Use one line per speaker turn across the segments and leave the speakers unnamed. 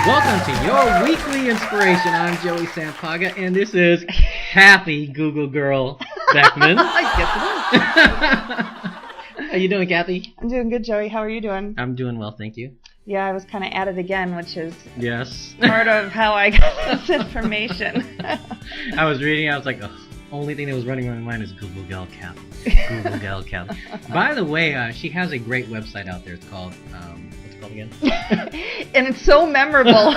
Welcome to your weekly inspiration. I'm Joey Sampaga, and this is Kathy Google Girl Beckman.
I guess it is.
How you doing, Kathy?
I'm doing good, Joey. How are you doing?
I'm doing well, thank you.
Yeah, I was kind of at it again, which is
Yes.
part of how I got this information.
I was reading, I was like, only thing that was running around my mind is Google Gal Kathy. Google Gal Kathy. By the way, she has a great website out there. It's called, what's it called again?
And it's so memorable.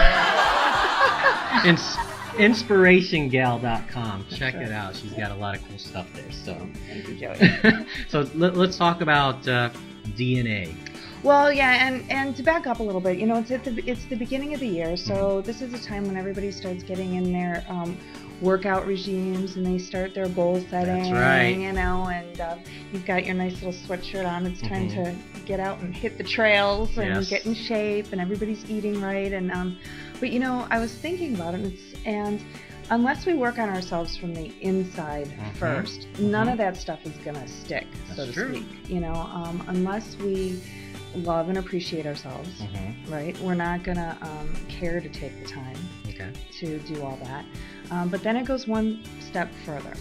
InspirationGal.com. Check
right.
it out. She's got a lot of cool stuff there. So,
Thank you, Joey.
so let's talk about DNA.
Well, yeah, and to back up a little bit, it's the beginning of the year, so this is a time when everybody starts getting in their workout regimes and they start their goal setting.
That's right.
And you've got your nice little sweatshirt on. It's time to get out and hit the trails and get in shape, and everybody's eating right. And but I was thinking about it, and unless we work on ourselves from the inside first, none of that stuff is gonna stick, so to speak. Unless we love and appreciate ourselves, right? We're not gonna care to take the time to do all that. But then it goes one step further,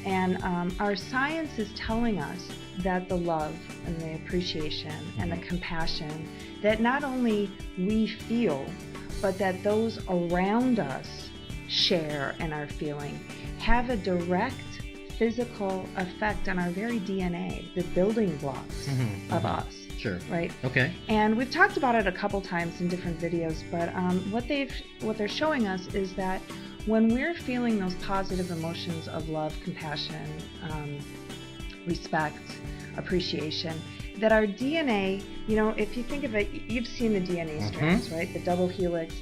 and our science is telling us that the love and the appreciation and the compassion that not only we feel, but that those around us share and are feeling have a direct physical effect on our very DNA, the building blocks of us.
Sure.
Right.
Okay.
And we've talked about it a couple times in different videos, but what they're showing us is that when we're feeling those positive emotions of love, compassion, respect, appreciation, that our DNA, if you think of it, you've seen the DNA strands, right? The double helix,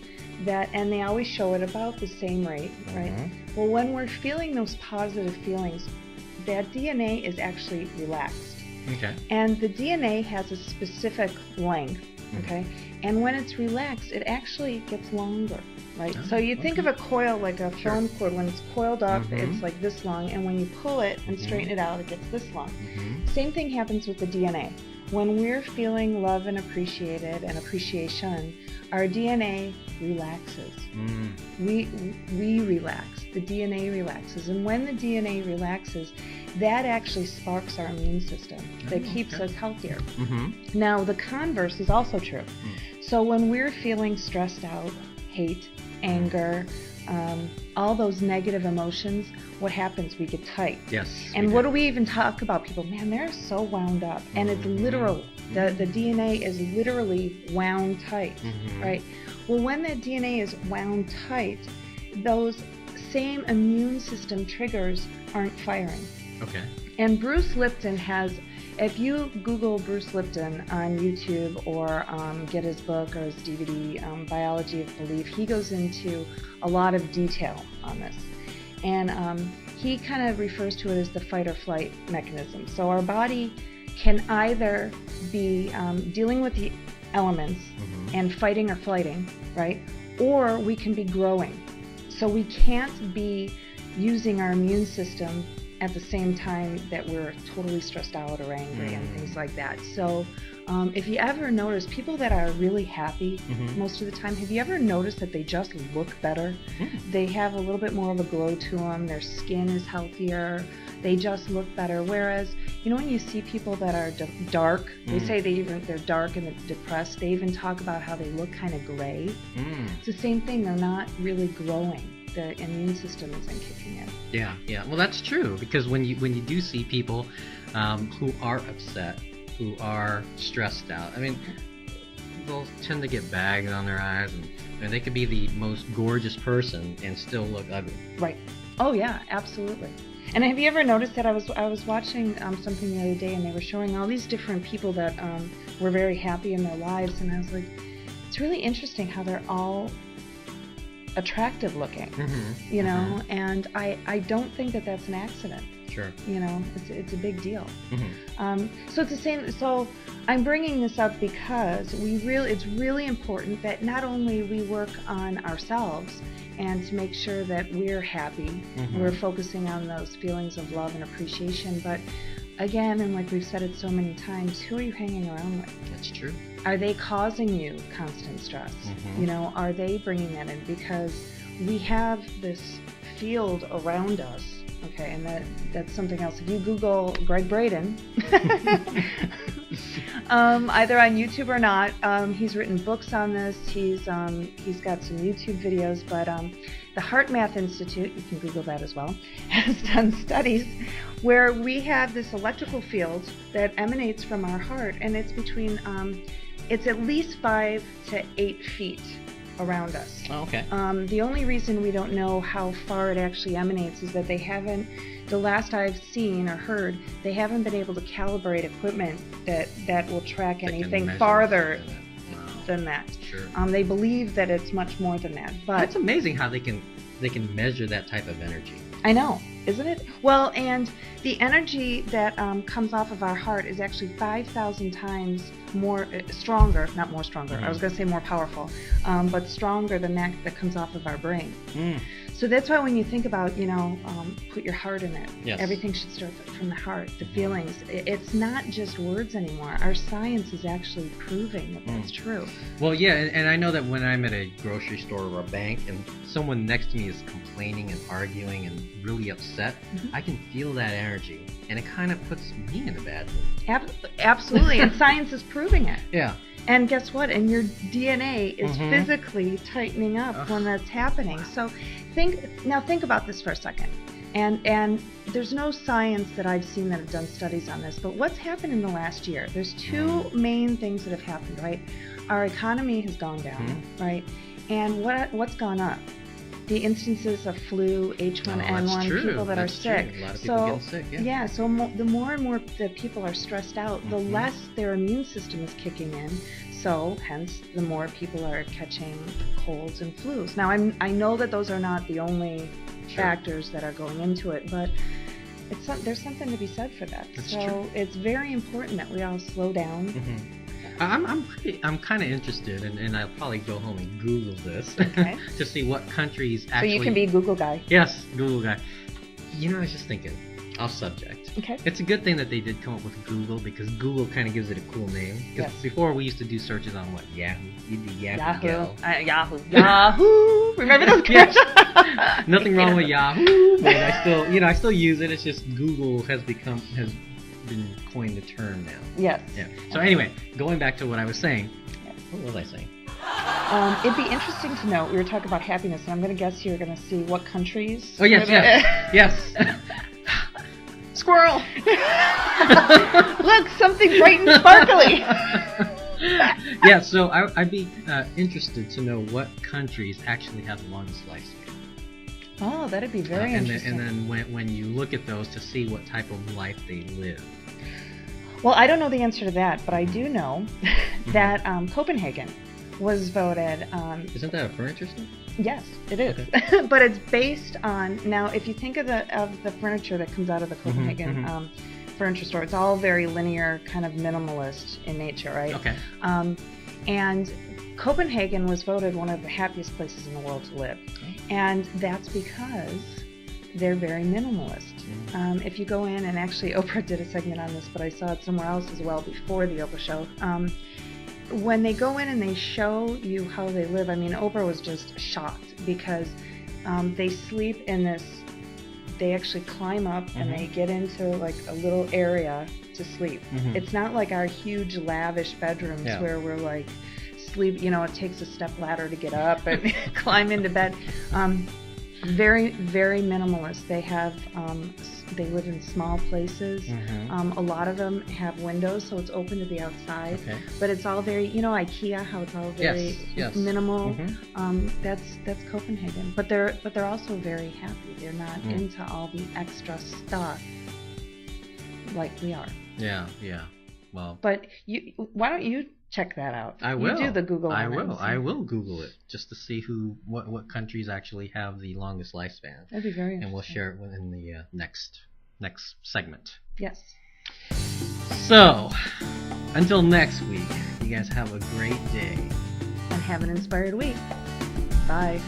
and they always show it about the same rate, right? Well, when we're feeling those positive feelings, that DNA is actually relaxed.
Okay.
And the DNA has a specific length, okay? And when it's relaxed, it actually gets longer, right? So you think of a coil like a phone cord. When it's coiled up, it's like this long, and when you pull it and straighten it out, it gets this long. Same thing happens with the DNA. When we're feeling love and appreciated and appreciation, our DNA relaxes. We relax. The DNA relaxes. And when the DNA relaxes, that actually sparks our immune system that keeps us healthier. Now, the converse is also true. So when we're feeling stressed out, hate, anger, all those negative emotions, what happens? We get tight.
Yes.
And what do we even talk about? People, man, they're so wound up. And it's literal. The DNA is literally wound tight, right? Well, when that DNA is wound tight, those same immune system triggers aren't firing.
Okay.
And Bruce Lipton has, if you Google Bruce Lipton on YouTube or get his book or his DVD, Biology of Belief, he goes into a lot of detail on this. And he kind of refers to it as the fight or flight mechanism. So our body can either be dealing with the elements and fighting or flighting, right? Or we can be growing. So we can't be using our immune system at the same time that we're totally stressed out or angry and things like that. So if you ever notice people that are really happy most of the time, have you ever noticed that they just look better? They have a little bit more of a glow to them. Their skin is healthier. They just look better. Whereas, when you see people that are dark, they say they're dark and depressed. They even talk about how they look kind of gray. It's the same thing. They're not really growing. The immune system isn't kicking in.
Yeah. Well, that's true, because when you do see people who are upset, who are stressed out, I mean, they'll tend to get bags on their eyes, and they could be the most gorgeous person and still look ugly.
Right. Oh yeah, absolutely. And have you ever noticed that I was watching something the other day, and they were showing all these different people that were very happy in their lives, and I was like, it's really interesting how they're all attractive looking, and I don't think that that's an accident.
Sure.
It's a big deal. So it's the same. So I'm bringing this up because it's really important that not only we work on ourselves and to make sure that we're happy, we're focusing on those feelings of love and appreciation, but again, and like we've said it so many times, who are you hanging around with?
That's true.
Are they causing you constant stress?
Mhm.
You know, are they bringing that in? Because we have this field around us, okay, and that's something else. If you Google Greg Braden, either on YouTube or not, he's written books on this. He's got some YouTube videos, but the HeartMath Institute, you can Google that as well, has done studies where we have this electrical field that emanates from our heart, and it's between it's at least 5 to 8 feet around us.
Oh, okay.
The only reason we don't know how far it actually emanates is that they haven't, the last I've seen or heard, they haven't been able to calibrate equipment that will track
They can
anything
measure
farther
that. Wow.
than that.
Sure.
They believe that it's much more than that, but
That's amazing how they can measure that type of energy.
I know, isn't it? Well, and the energy that comes off of our heart is actually 5,000 times more stronger, not more stronger, I was going to say more powerful, but stronger than that comes off of our brain.
Mm.
So that's why when you think about, put your heart in it,
Yes.
everything should start from the heart, the feelings. It's not just words anymore. Our science is actually proving that that's true.
Well, yeah, and I know that when I'm at a grocery store or a bank and someone next to me is complaining and arguing and really upset, I can feel that energy, and it kind of puts me in a bad mood.
Absolutely, and science is proving it.
Yeah.
And guess what? And your DNA is physically tightening up when that's happening. So think about this for a second. And there's no science that I've seen that have done studies on this, but what's happened in the last year? There's two main things that have happened, right? Our economy has gone down, right? And what's gone up? The instances of flu, H1N1, people that are sick.
A lot of people getting sick, yeah.
So the more and more that people are stressed out, the less their immune system is kicking in. So hence, the more people are catching colds and flus. Now, I know that those are not the only factors that are going into it, but there's something to be said for that.
That's
so
true.
it's very important that we all slow down.
I'm kind of interested, and I'll probably go home and Google this to see what countries actually.
So you can be Google guy.
Yes, Google guy. I was just thinking, off subject.
Okay.
It's a good thing that they did come up with Google, because Google kind of gives it a cool name. Because before we used to do searches on Yahoo. You'd do Yahoo.
Yahoo. Remember those guys?
Nothing wrong with Yahoo, but I still use it. It's just Google has been coined the term now.
Yes.
Yeah. So anyway, going back to what I was saying. What was I saying?
It'd be interesting to know. We were talking about happiness, and I'm going to guess you're going to see what countries.
Oh yes, yes. Squirrel.
Look, something bright and sparkly.
Yeah. So I'd be interested to know what countries actually have the longest lifespan.
Oh, that'd be very interesting.
And then when you look at those to see what type of life they live.
Well, I don't know the answer to that, but I do know that Copenhagen was voted.
Isn't that a furniture store?
Yes, it is.
Okay.
But it's based on, now if you think of the furniture that comes out of the Copenhagen furniture store, it's all very linear, kind of minimalist in nature, right?
Okay.
And Copenhagen was voted one of the happiest places in the world to live. And that's because they're very minimalist. If you go in, and actually Oprah did a segment on this, but I saw it somewhere else as well before the Oprah show. When they go in and they show you how they live, I mean, Oprah was just shocked, because they sleep in this, they actually climb up and they get into like a little area to sleep. It's not like our huge lavish bedrooms where we're like sleep, it takes a step ladder to get up and climb into bed. Very, very minimalist. They have, they live in small places. A lot of them have windows, so it's open to the outside. But it's all very, IKEA, how it's all very minimal. That's Copenhagen. But they're also very happy. They're not into all the extra stuff like we are.
Yeah. Well.
But why don't you check that out?
I will.
You do the Google.
I will Google it just to see what countries actually have the longest lifespan.
That'd be very interesting.
And we'll share it in the next segment.
Yes.
So, until next week, you guys have a great day.
And have an inspired week. Bye.